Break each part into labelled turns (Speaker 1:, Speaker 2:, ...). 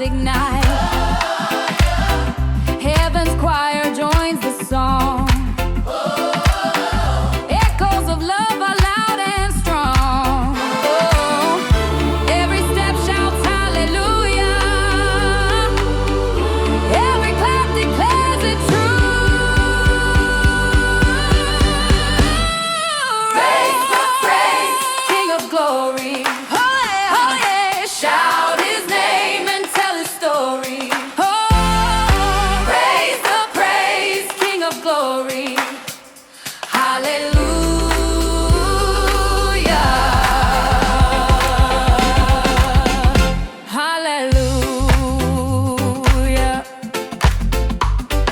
Speaker 1: ignite. Heaven's choir joins the song. Echoes of love are loud and strong. Every step shouts hallelujah. Every clap declares it true. Praise the praise, King of glory. Oh yeah, shout his name and tell his story. Oh, praise the praise, King of glory. Hallelujah. Hallelujah.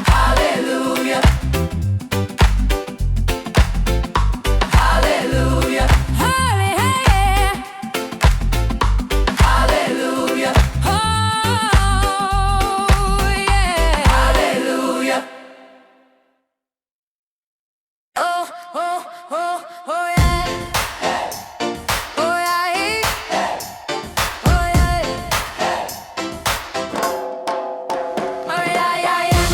Speaker 1: Hallelujah. Hallelujah. Hallelujah. Oh, yeah. Hallelujah. Oh, oh, oh, oh, yeah. Oh, yeah. Oh, yeah. Oh, yeah, yeah, yeah.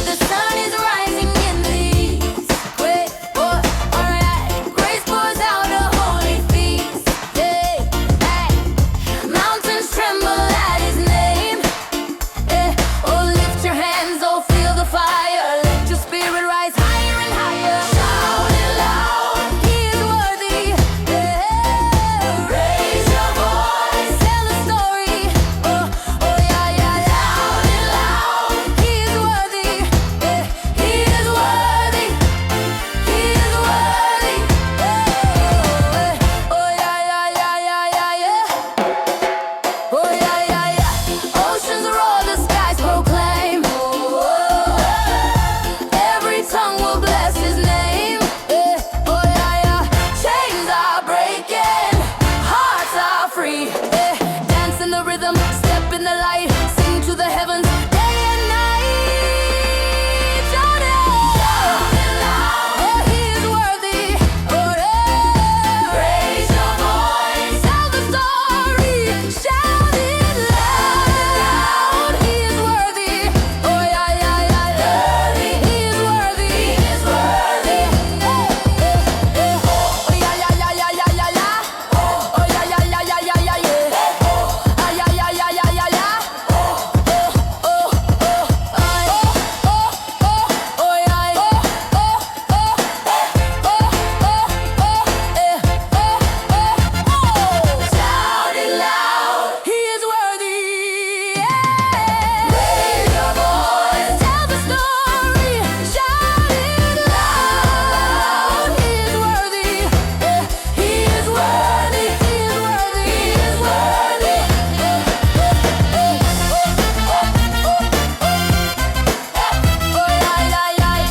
Speaker 1: The sun is rising in the east. Wait, oh, alright. Grace pours out a holy feast. Hey, hey. Mountains tremble at his name. Oh, lift your hands, oh, feel the fire. Let your spirit rise higher and higher. Shout it loud, he is worthy. Raise your voice, tell the story. Oh, oh, yeah, yeah, loud and loud. He is worthy. He is worthy. He is worthy. Oh, yeah, yeah, yeah, yeah, yeah, yeah. Oh, yeah, yeah, yeah. Oceans roar, the skies proclaim. Every tongue will bless his name. Oh, yeah, yeah. Chains are breaking, hearts are free. Dance in the rhythm, step in the light, sing to the heavens day and night. Shout it loud. Oh, he is worthy. Oh, yeah. Raise your voice, tell the story. Shout it loud. He is worthy. Oh, yeah, yeah, yeah, yeah. He is worthy. He is worthy. Oh, yeah, yeah, yeah, yeah, yeah, yeah, yeah. Oh, yeah, yeah, yeah, yeah, yeah, yeah, yeah. Ah, yeah, yeah, yeah, yeah, yeah, yeah. Shout it loud, he is worthy. Raise your voice, tell the story. Shout it loud, he is worthy. He is worthy. He is worthy. He is worthy. Oh, yeah, yeah, yeah.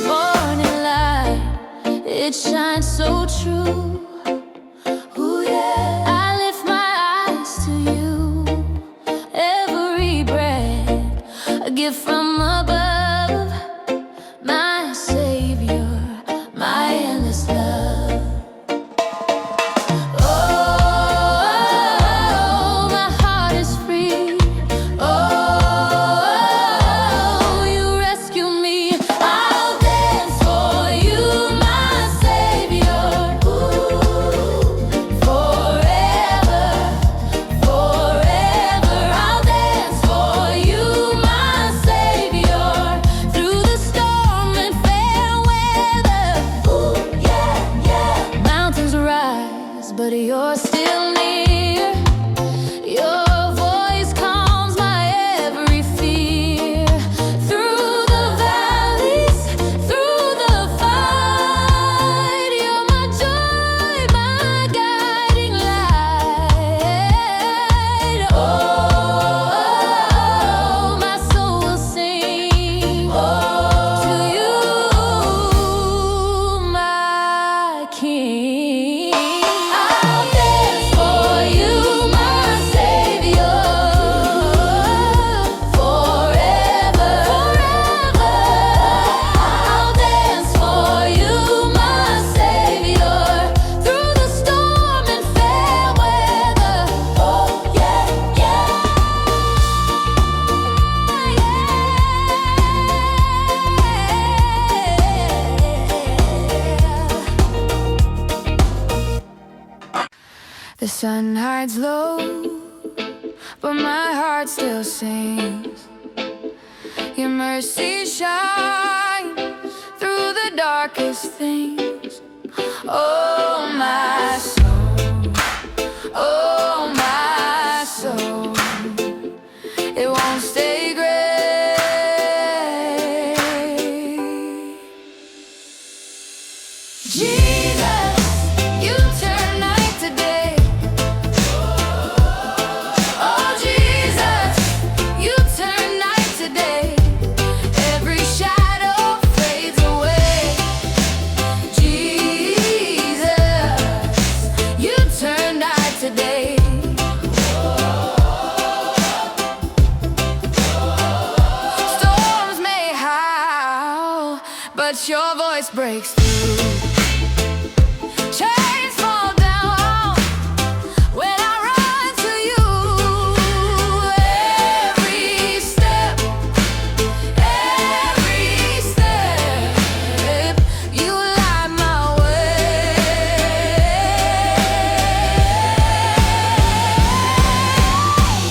Speaker 1: Morning light, it shines so true. Ooh, yeah. I lift my eyes to you. Every breath, a gift from above. My Savior, my endless love. Oh, my heart is free. Oh, you rescue me. I'll dance for you, my Savior. Forever, forever. I'll dance for you, my Savior. sun hides low, but my heart still sings. Your mercy shines through the darkest things. Oh, my soul, oh, my soul, it won't stay gray. Jesus, you turn night to day. Oh, Jesus, you turn night to day. Every shadow fades away. Jesus, you turn night to day. Storms may howl, but your voice breaks through. Chains fall down when I run to you. Every step, you light my way.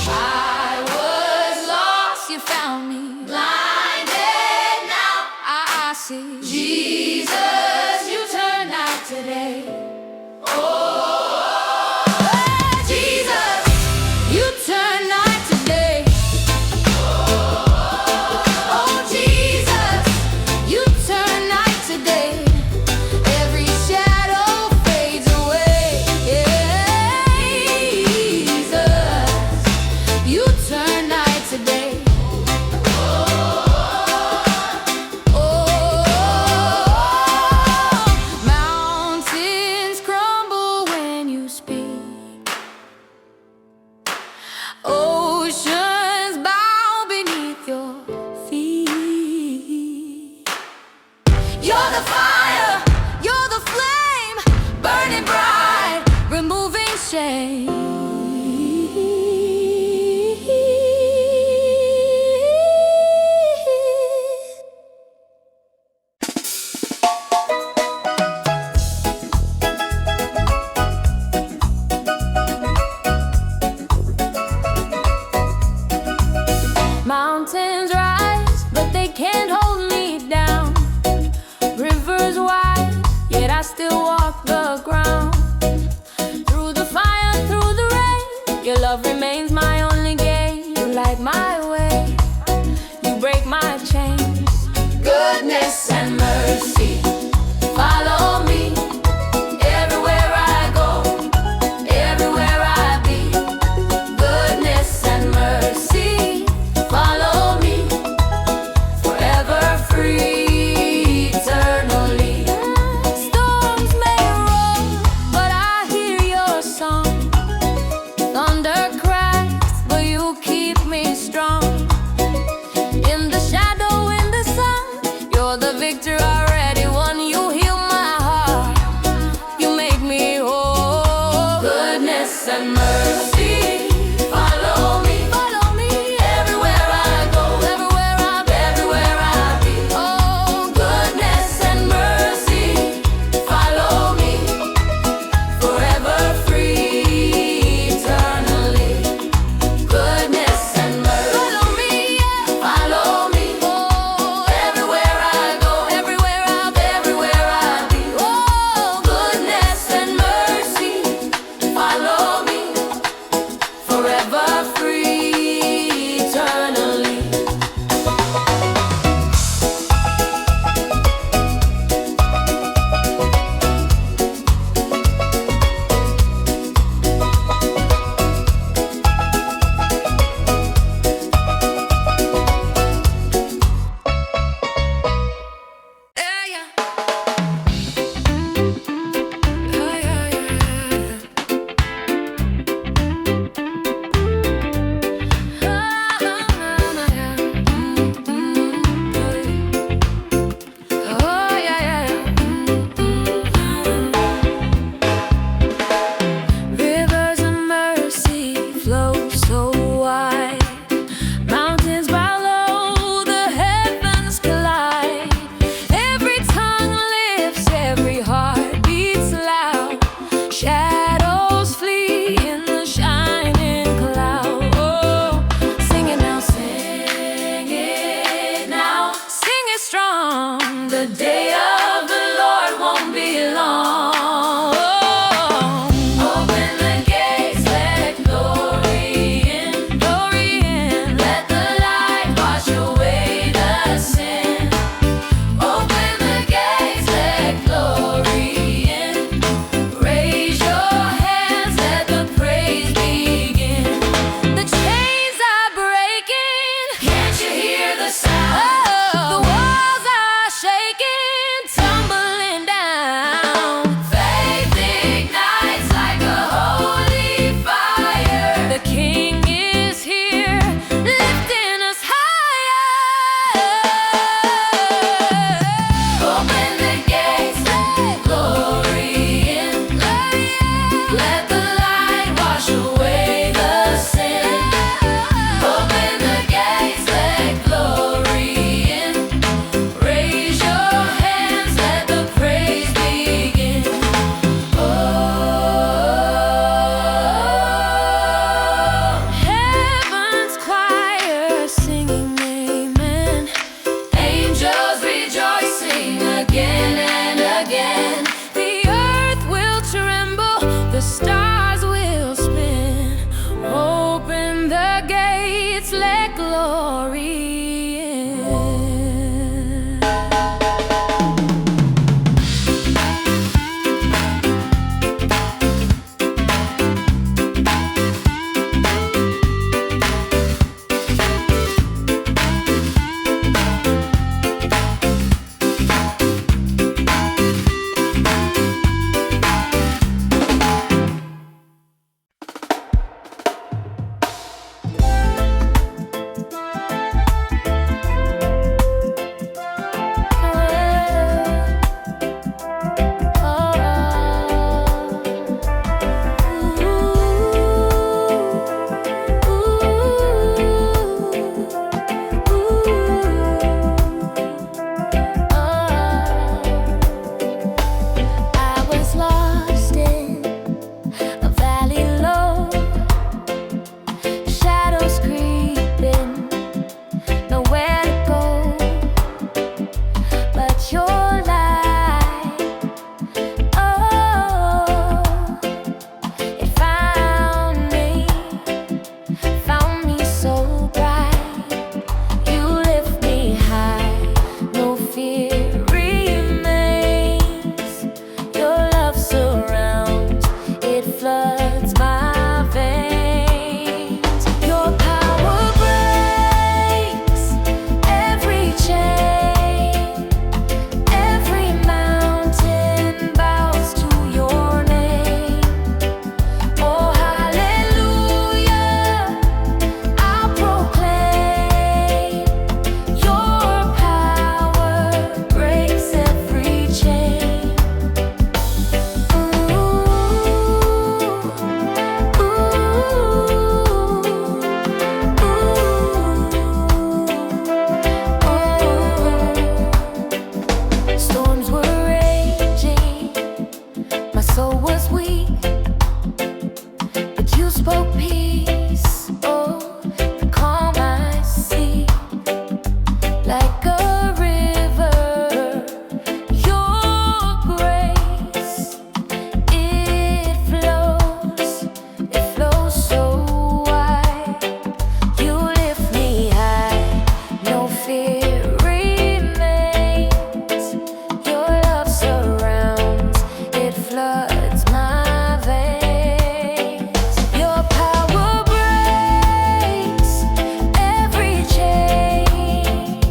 Speaker 1: I was lost, you found me. Blinded, now I see. Jesus, you turn night today. Oceans bow beneath your feet. You're the fire, you're the flame, burning bright, removing shame. Mountains rise, but they can't hold me down. Rivers wide, yet I still walk the ground. Through the fire, through the rain, your love remains my only gain. You light my way, you break my chains. Goodness and mercy follow me everywhere I go, everywhere I be. Goodness and mercy follow me, forever free, eternally. Storms may roll, but I hear your song. Thunder cracks, but you keep me strong. In the shadow, in the sun, you're the victor already won. You heal my heart, you make me whole. Goodness and mercy follow me. Everywhere I go, everywhere I be. Oh, goodness and mercy follow me, forever free, eternally. Goodness and mercy follow me, yeah. Follow me. Oh, everywhere I go, everywhere strong. The day of the Lord won't be long. Open the gates, let glory in. Glory in. Let the light wash away the sin. Open the gates, let glory in. Raise your hands, let the praise begin. The chains are breaking. Can't you hear the sound? The walls are shaking, tumbling down. Faith ignites like a holy fire. The King is here, lifting us higher. Open the gates, let glory in. Let the light wash away the sin. Open the gates, let glory in. Raise your hands, let the praise begin. Heaven's choir singing amen. Angels rejoicing again and again. The earth will tremble, the stars will spin. Open the gates, let glory in. I was lost in a valley low, shadows creeping, nowhere to go. But your light, oh, it found me so bright. You lift me high, no fear remains. Your love surrounds, it floods my veins. Your power breaks every chain, every mountain bows to your name. Oh, hallelujah, I'll proclaim. Your power breaks every chain. Storms were raging, my soul was weak, but you spoke peace, oh, the calm I see. Like a river, your grace, it flows so wide. You lift me high, no fear remains. Your love surrounds, it floods my veins. Your power breaks every chain,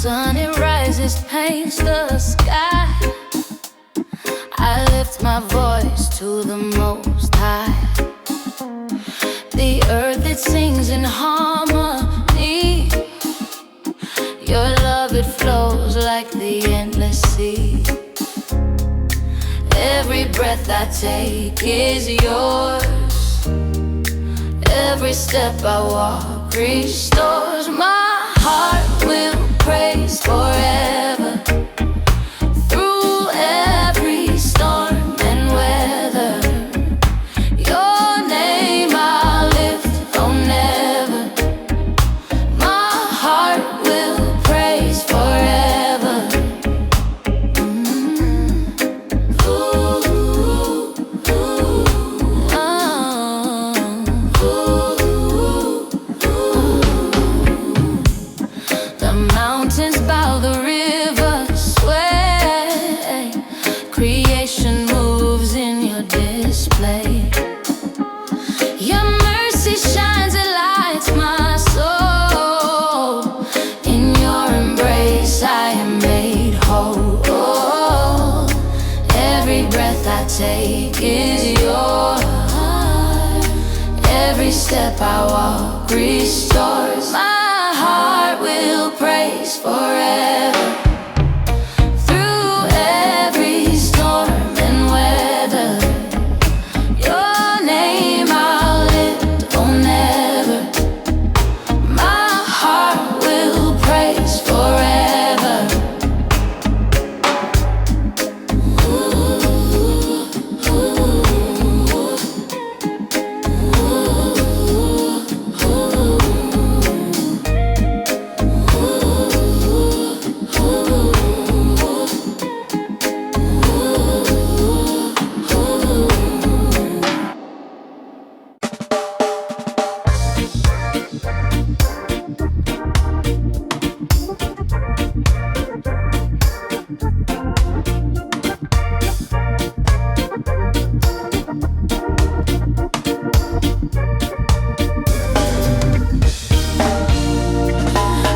Speaker 1: sun, it rises, paints the sky. I lift my voice to the Most High. The earth, it sings in harmony. Your love, it flows like the endless sea. Every breath I take is yours. Every step I walk restores. My heart will praise forever. Through every storm and weather, your name I'll lift, oh never. My heart will praise forever. Ooh, ooh, The mountains bow, the rivers sway. Creation moves in your display. Your mercy shines, it lights my soul. In your embrace I am made whole. Every breath I take is yours. Every step I walk restores. My heart will praise forever. Through every storm and weather, your name I'll lift, oh never. My heart will praise forever.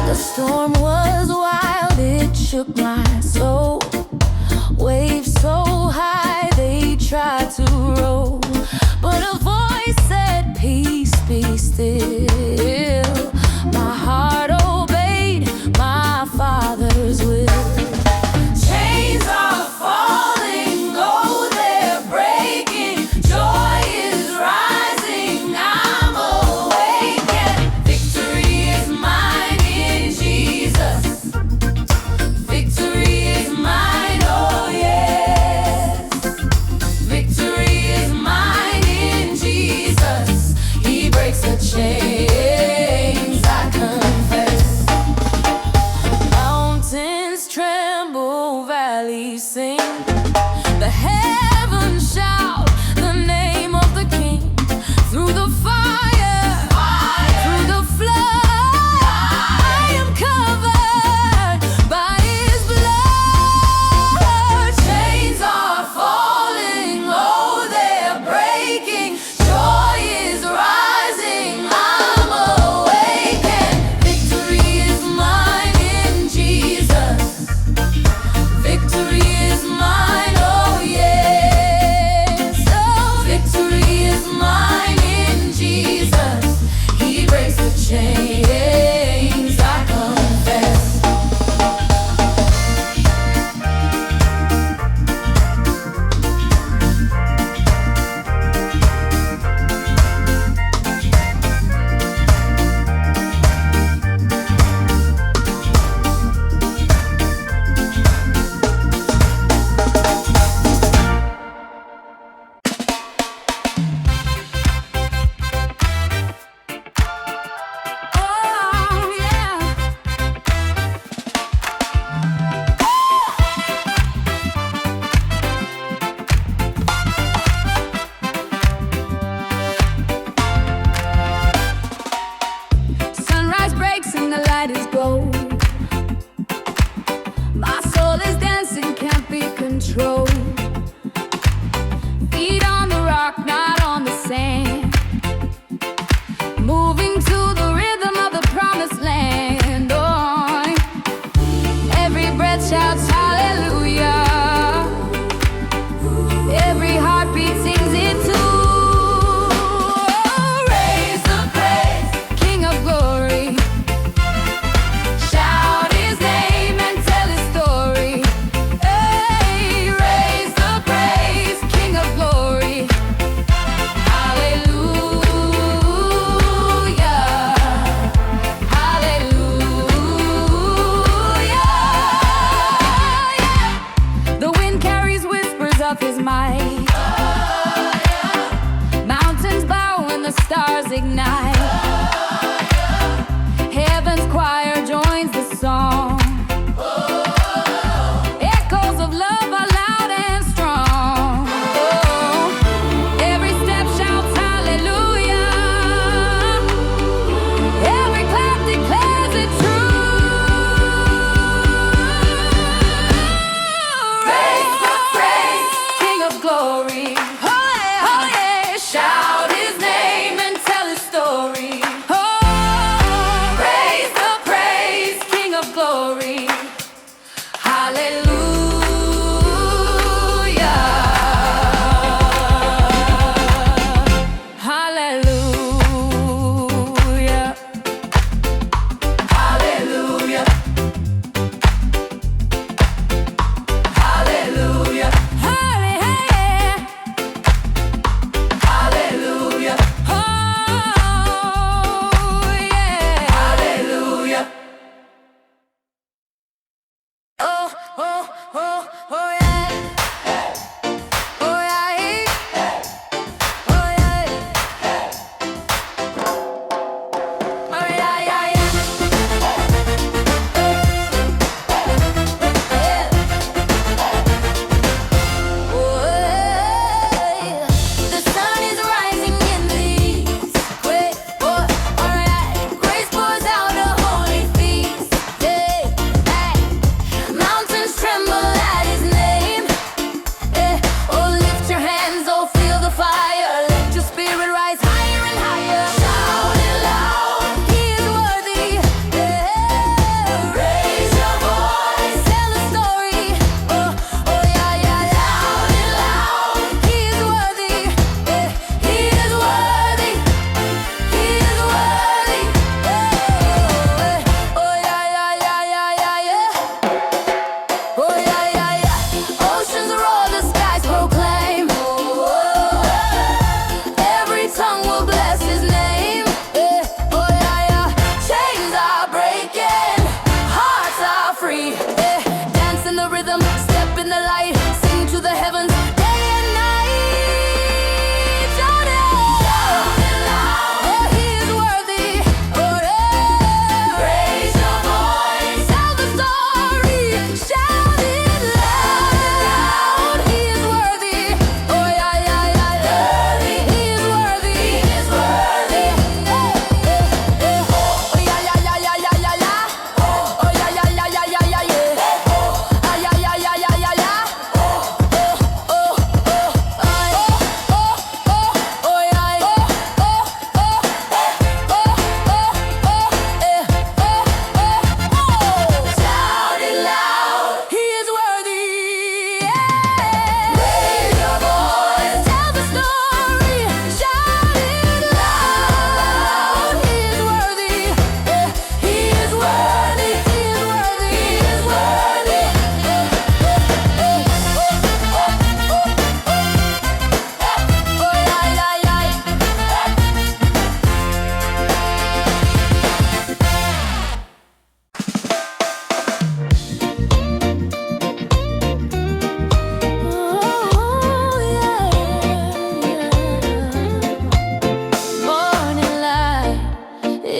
Speaker 1: The storm was wild, it shook my soul. Waves so high, they tried to roll. But a voice said, peace, be still. My heart obeyed my Father's will. Chains are falling, oh, they're breaking. Joy is rising, I'm awakened. Victory is mine in Jesus. Victory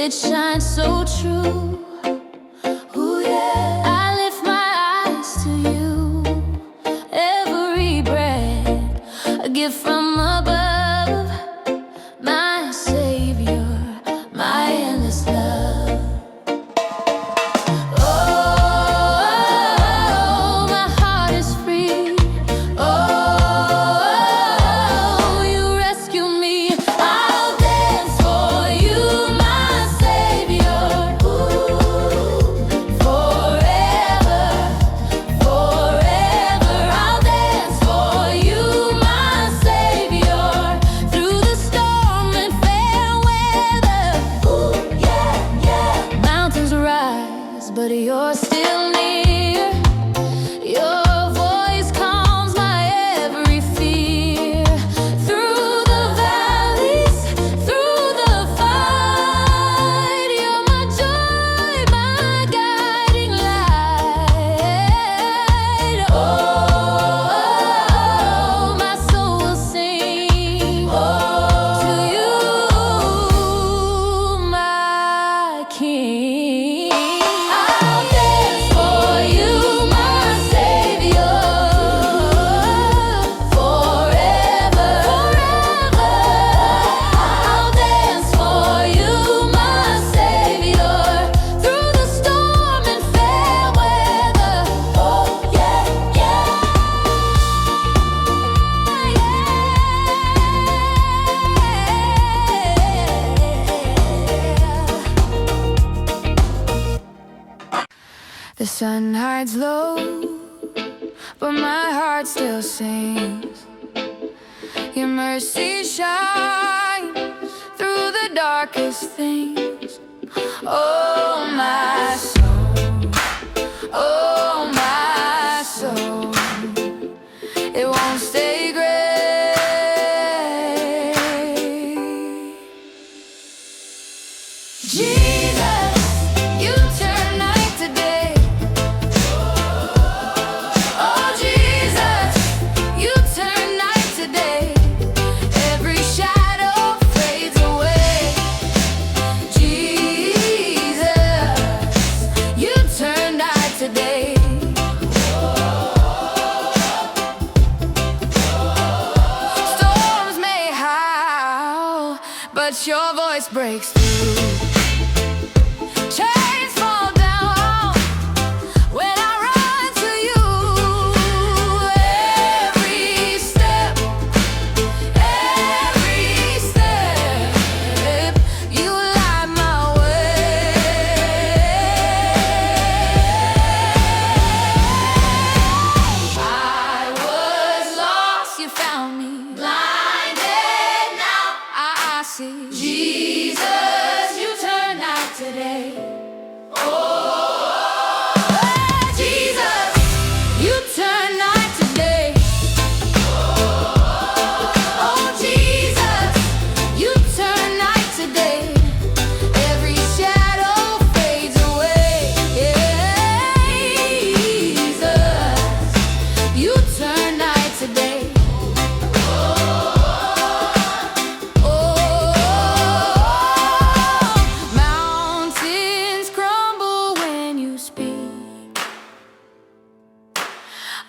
Speaker 1: it shines so true. Ooh, yeah. I lift my eyes to you. Every breath, a gift from above. My savior, my endless love. Oh, my heart is free. Oh, you rescue me. I'll dance for you, my savior. Ooh, forever, forever. I'll dance for you, my savior. Through the storm and fair weather. Ooh, yeah, yeah. Mountains rise, but you're still near. Your voice calms my every fear. Through the valleys, through the fight, you're my joy, my guiding light. Oh, my soul will sing to you, my King. I'll dance for you, my savior. Forever, forever. I'll dance for you, my savior. Through the storm and fair weather. Oh, yeah, yeah. The sun hides low, but my heart still sings. Your mercy shines through the darkest things. Oh, my soul, oh, my soul, it won't stay gray. Jesus, you turn night to day. Oh, Jesus, you turn night to day. Every shadow fades away. Jesus, you turn night to day. Storms may howl, but your voice breaks through. Chains fall down when I run to you. Every step, you light my way. I was lost, you found me. Blinded, now I see. Jesus, you turn night today. Jesus, you turn night today. Oh, Jesus, you turn night today. Every shadow fades away. Jesus, you turn night today. Mountains crumble when you speak.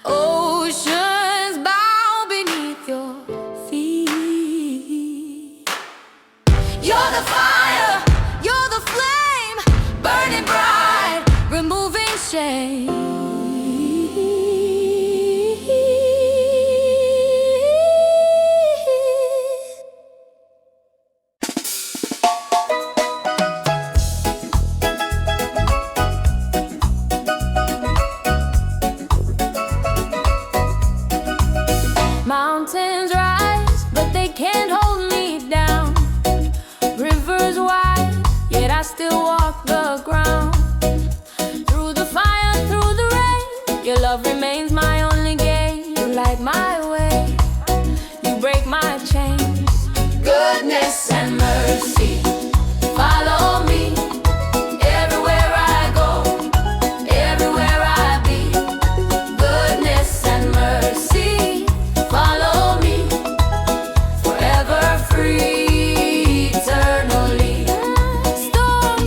Speaker 1: Oceans bow beneath your feet. You're the fire, you're the flame, burning bright, removing shame. Mountains rise, but they can't hold me down. Rivers wide, yet I still walk the ground. Through the fire, through the rain, your love remains my only gain. You light my way, you break my chains. Goodness and mercy follow me. Everywhere I go, everywhere I be. Goodness and mercy follow me, forever free, eternally. Storms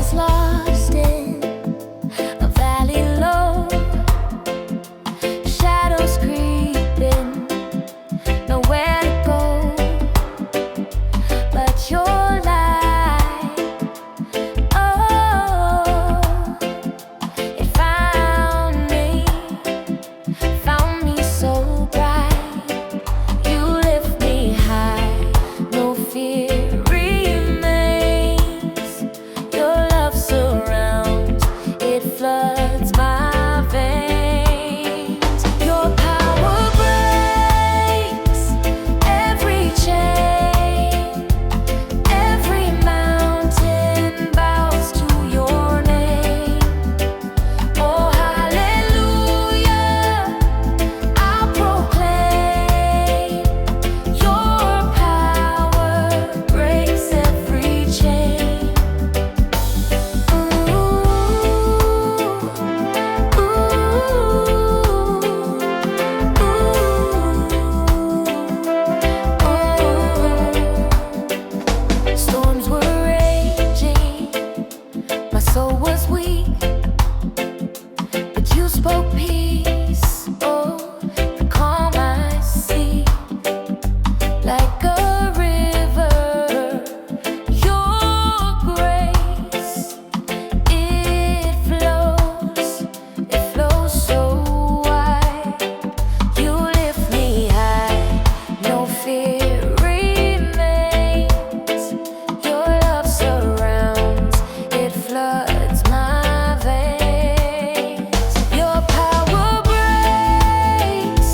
Speaker 1: was lost in a valley low, shadows creeping, nowhere to go, but your light, oh, it found me so bright. You lift me high, no fear remains. Your love surrounds, it floods my veins. Your power breaks every chain, every mountain bows to your name. Oh, hallelujah, I'll proclaim. Your power breaks every chain. Ooh, Storms were raging, my soul was weak, but you spoke peace, oh, to calm my sea. Like a river, your grace, it flows so wide. You lift me high, no fear remains. Your love surrounds, it floods my veins. Your power breaks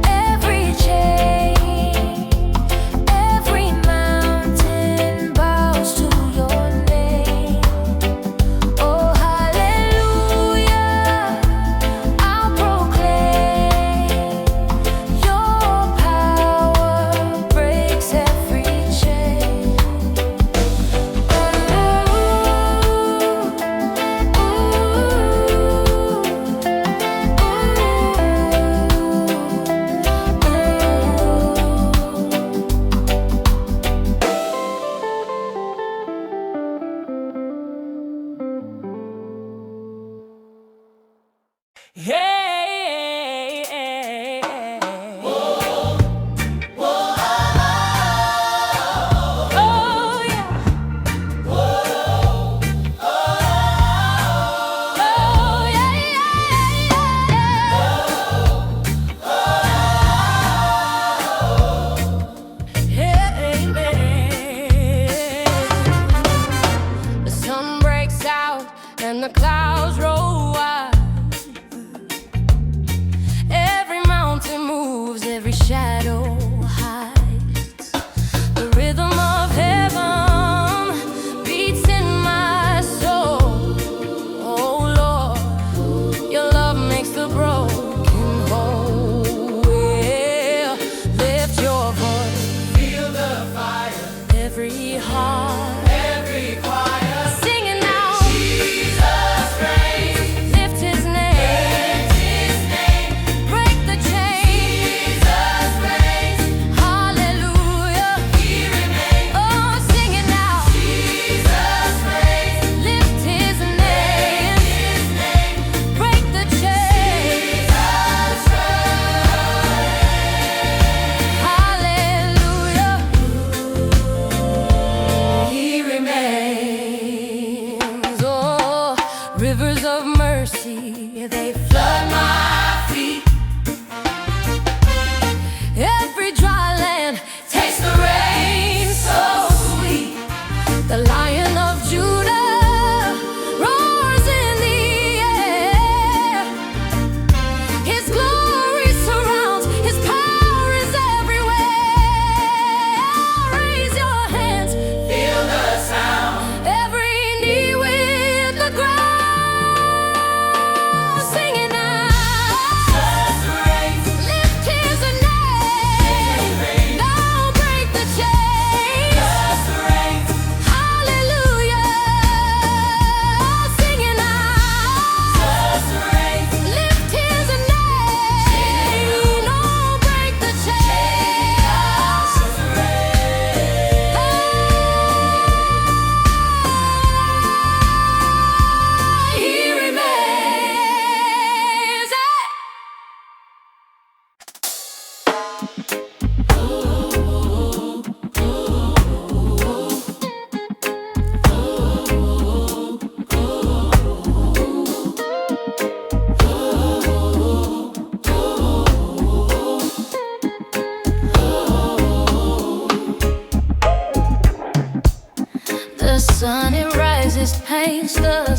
Speaker 1: every chain, every mountain bows to your name. Oh, hallelujah, I'll proclaim. Your power breaks every chain. The sun breaks out and the clouds roll wide. Every mountain moves, every shadow hides. The rhythm of heaven beats in my soul. Oh Lord, your love makes the broken whole. Yeah. Lift your voice, feel the fire, every heart, every choir, singing now. Jesus reigns, lift his name, break the chain. Jesus reigns, hallelujah, he remains. Oh, sing it now. Jesus reigns, lift his name, break the chain. Jesus reigns, hallelujah, he remains. Oh, rivers of mercy, they flood my feet. Every dry land tastes the rain so sweet. The Lion of Judah roars in the air. His glory surrounds, his power is everywhere. Raise your hands, feel the sound, every knee with the ground. Sing it now.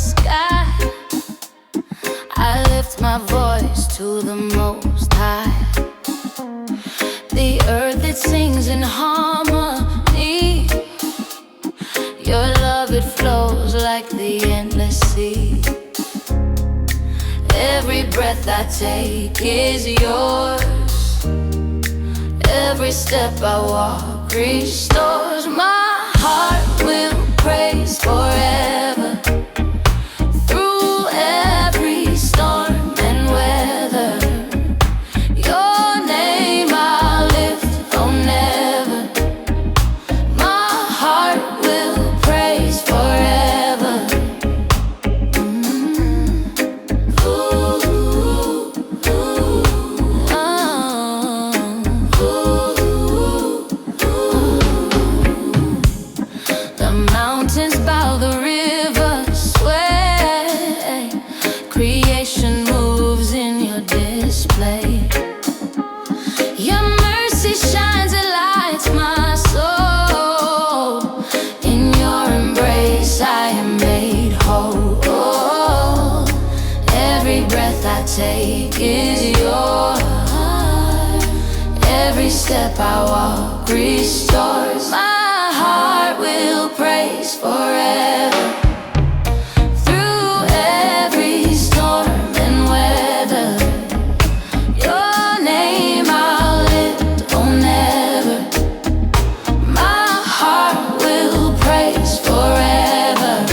Speaker 1: sky. I lift my voice to the Most High. The earth, it sings in harmony. Your love, it flows like the endless sea. Every breath I take is yours. Every step I walk restores. My heart will praise forever. Through every storm and weather, your name I'll lift, oh never. My heart will praise forever. The mountains bow, the rivers sway. Creation moves in your display. Your mercy shines, it lights my soul. In your embrace I am made whole. Every breath I take is yours. Every step I walk restores. My heart will praise forever. Through every storm and weather, your name I'll lift, oh never. My heart will praise forever.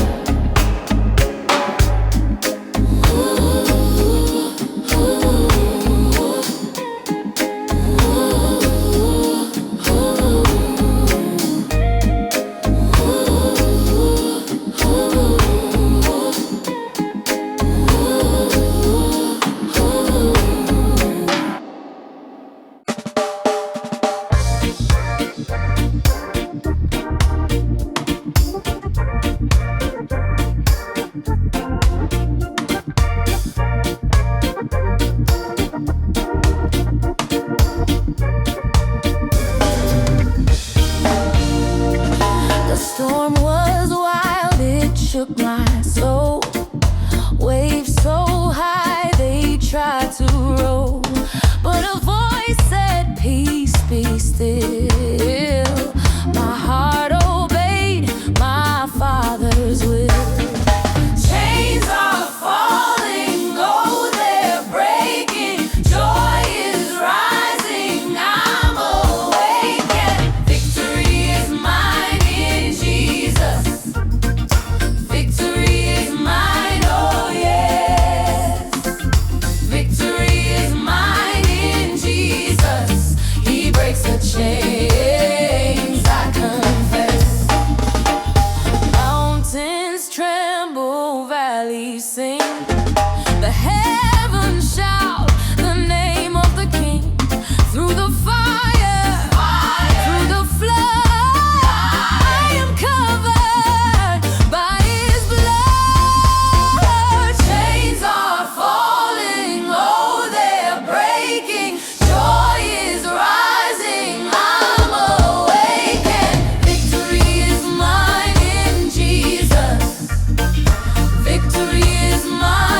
Speaker 1: The storm was wild, it shook my soul. Waves so high, they tried to roll. But a voice said, peace, be still. My heart obeyed my Father's will. Chains are falling, oh, they're breaking. Joy is rising, I'm awakened. Victory is mine in Jesus. Victory is mine, oh yes. Victory is mine in Jesus. He breaks the chains, I confess. Mountains tremble, valleys sing. The heavens shout the name of the King. Through the fire, through the flood, I am covered by His blood. Chains are falling, oh, they're breaking. Joy is rising, I'm awakened. Victory is mine in Jesus. Victory is mine.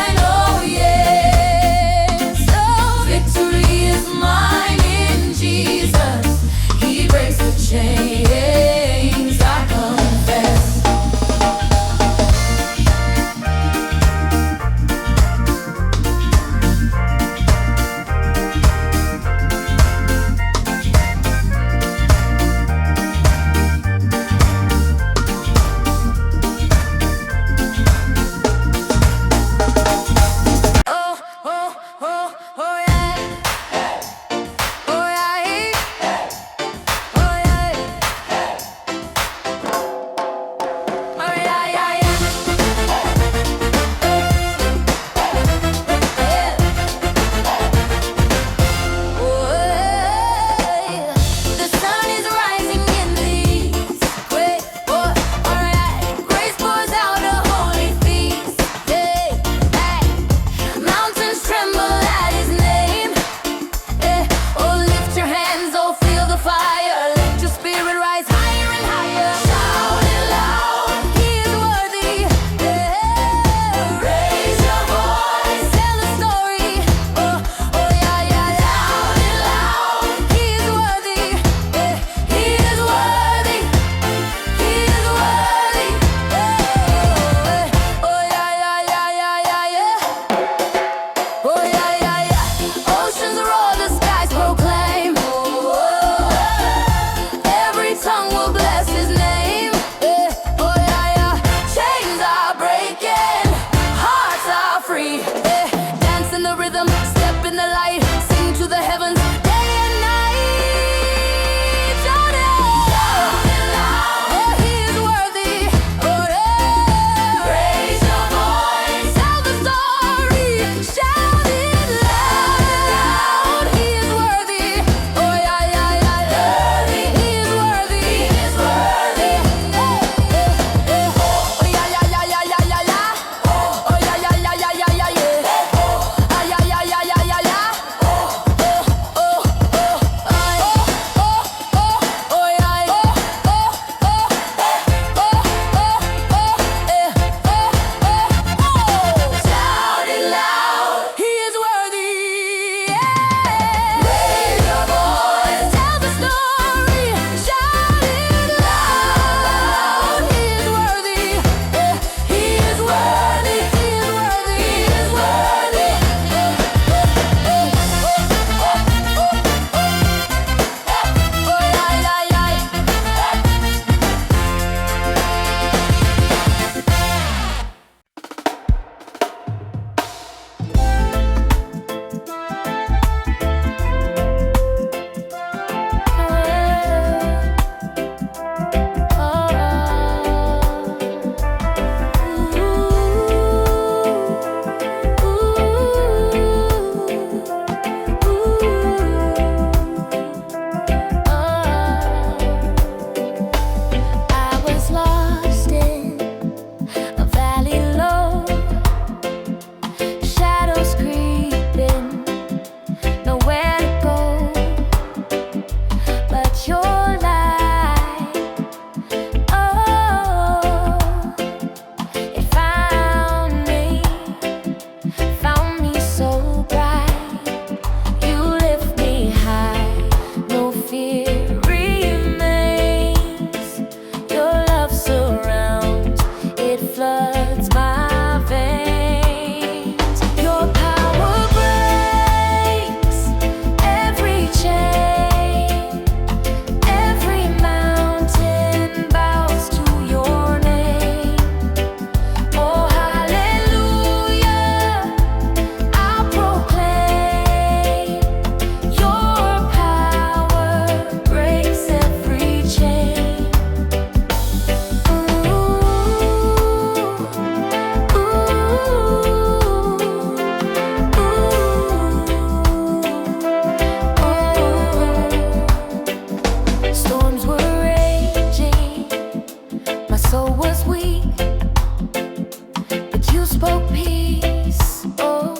Speaker 1: spoke peace, oh,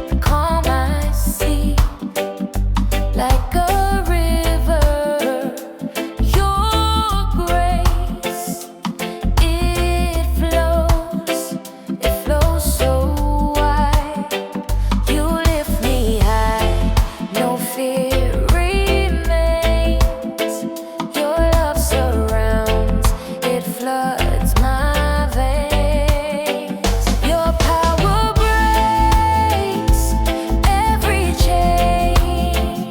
Speaker 1: the calm I see, like a river, your grace, it flows so wide, you lift me high, no fear remains, your love surrounds, it floods my veins, your power breaks every chain,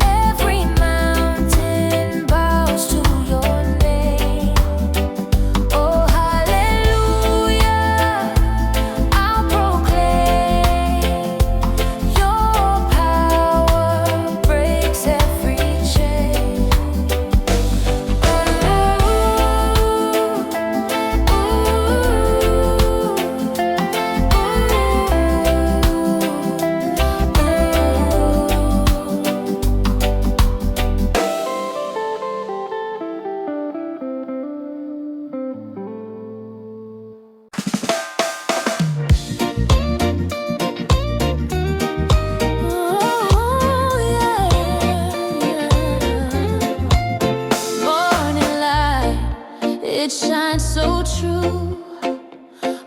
Speaker 1: every mountain bows to your name. Oh, hallelujah, I'll proclaim your power breaks every chain. Morning light, it shines so true.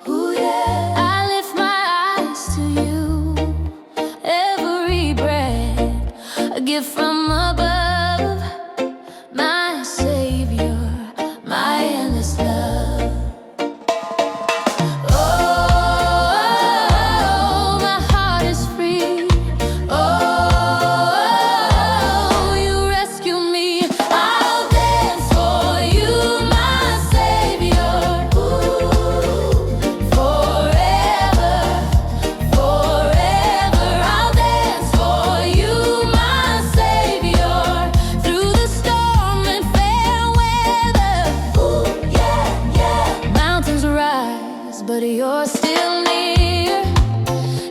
Speaker 1: Ooh, yeah. I lift my eyes to you. Every breath, a gift from above. My Savior, my endless love. Oh, my heart is free. Oh, you rescue me. I'll dance for you, my Savior. Ooh, forever, forever. I'll dance for you, my Savior. Through the storm and fair weather. Ooh, yeah, yeah. Mountains rise, but you're still near.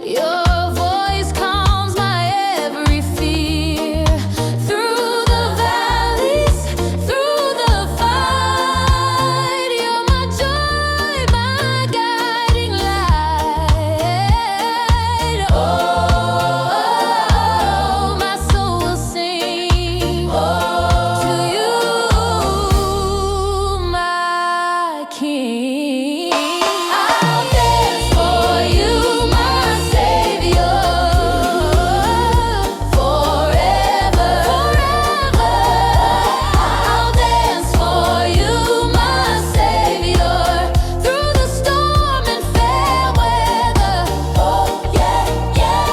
Speaker 1: Your voice calms my every fear. Through the valleys, through the fight, you're my joy, my guiding light. Oh, my soul will sing to you, my King. I'll dance for you, my Savior, forever, forever. I'll dance for you, my Savior, through the storm and fair weather. Oh, yeah, yeah,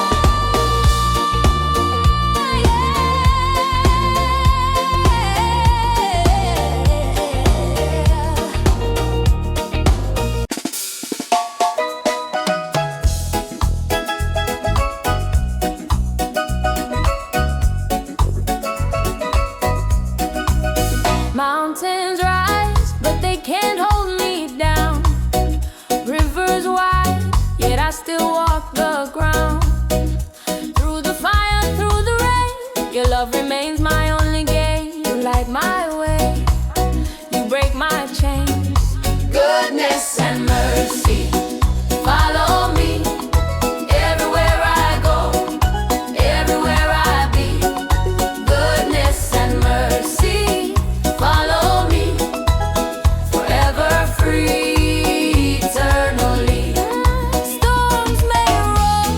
Speaker 1: Mountains rise, but they can't hold me down. Rivers wide, yet I still walk the ground. Through the fire, through the rain, your love remains my only gain. You light my way, you break my chains. Goodness and mercy follow me everywhere I go, everywhere I be. Goodness and mercy follow me, forever free, eternally. Storms may roll,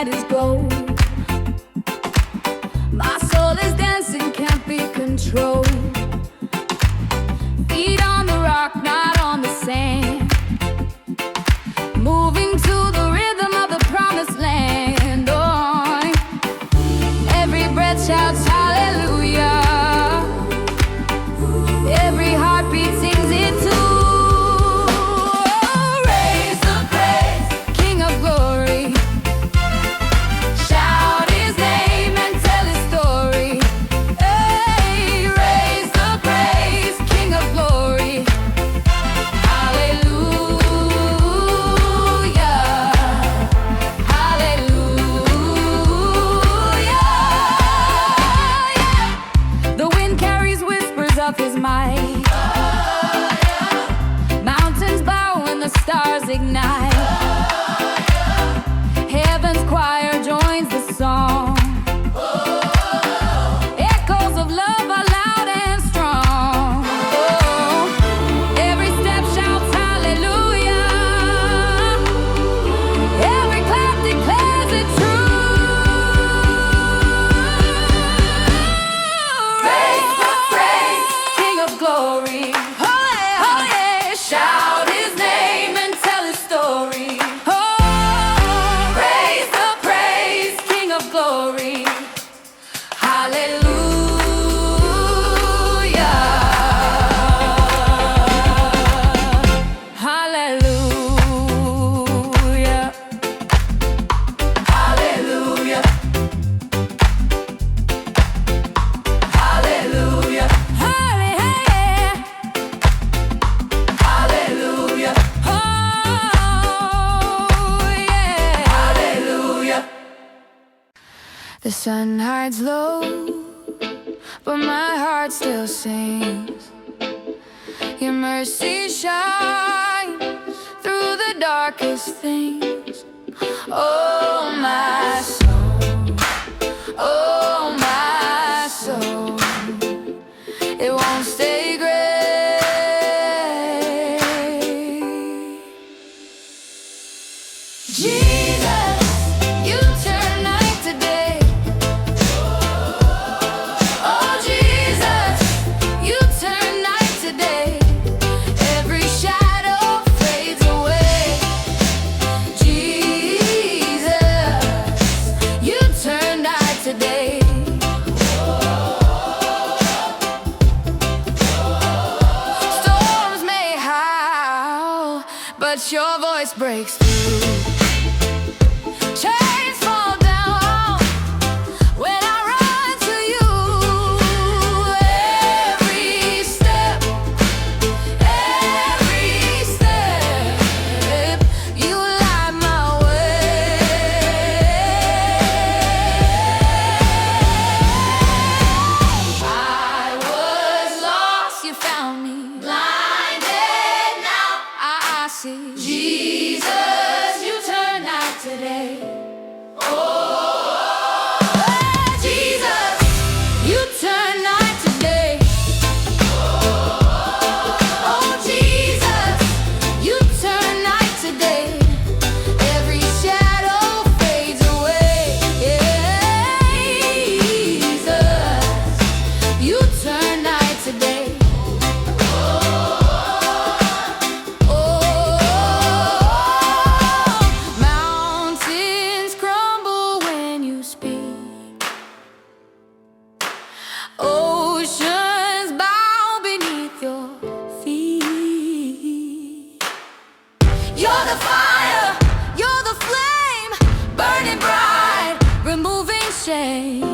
Speaker 1: inside is gold. My soul is dancing, can't be controlled. Feet on the rock, not on the sand. Moving to the rhythm of the promised land. Oh, every breath shouts hallelujah. Every heartbeat sings it too. Of his might, mountains bow when the stars ignite. Heaven's choir joins the song. Echoes of love are loud and strong. Every step shouts hallelujah. Every clap declares it true. Glory, holy, holy, shout his name and tell his story. Oh, praise the praise, King of glory. Hallelujah, hallelujah, hallelujah, hallelujah. The sun hides low, but my heart still sings. Your mercy shines through the darkest things. Oh, my soul, oh, my soul, it won't stay gray. Jesus, you turn night to day. Storms may howl, but your voice breaks through. Chains fall down when I run to you. Every step, you light my way. I was lost, you found me. Blinded, now I see. Jesus, you turn night today. Oh, Jesus, you turn night today. Oh, Jesus, you turn night today. Every shadow fades away. Jesus, you turn night today. Mountains crumble when you speak. Oceans bow beneath your feet. You're the fire, you're the flame, burning bright, removing shame.